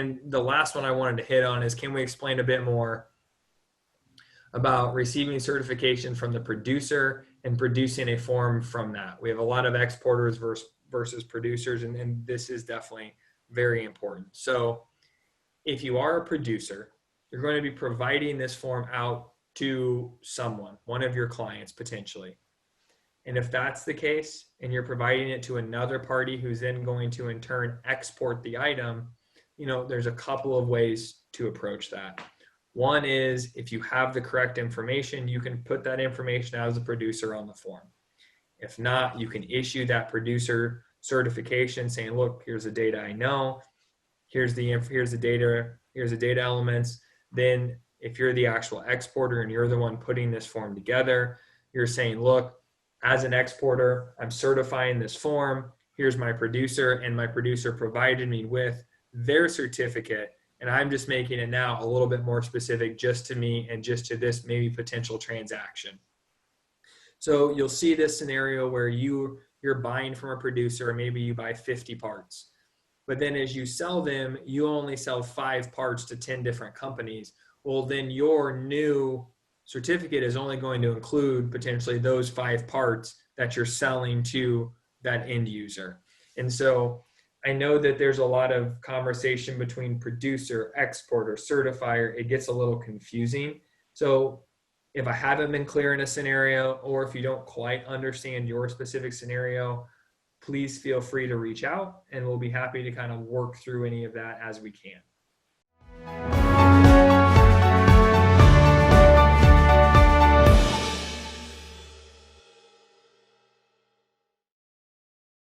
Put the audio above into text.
And the last one I wanted to hit on is, can we explain a bit more about receiving certification from the producer and producing a form from that? We have a lot of exporters versus producers, and this is definitely very important. So if you are a producer, you're going to be providing this form out to someone, one of your clients potentially. And if that's the case, and you're providing it to another party who's then going to in turn export the item, there's a couple of ways to approach that. One is, if you have the correct information, you can put that information as a producer on the form. If not, you can issue that producer certification saying, look, here's the data I know, here's the data elements. Then if you're the actual exporter and you're the one putting this form together, you're saying, look, as an exporter, I'm certifying this form. Here's my producer, and my producer provided me with their certificate, and I'm just making it now a little bit more specific just to me and just to this maybe potential transaction. So you'll see this scenario where you're buying from a producer, or maybe you buy 50 parts. But then as you sell them, you only sell 5 parts to 10 different companies. Well, then your new certificate is only going to include potentially those 5 parts that you're selling to that end user. And so I know that there's a lot of conversation between producer, exporter, certifier. It gets a little confusing. So if I haven't been clear in a scenario, or if you don't quite understand your specific scenario, please feel free to reach out, and we'll be happy to kind of work through any of that as we can.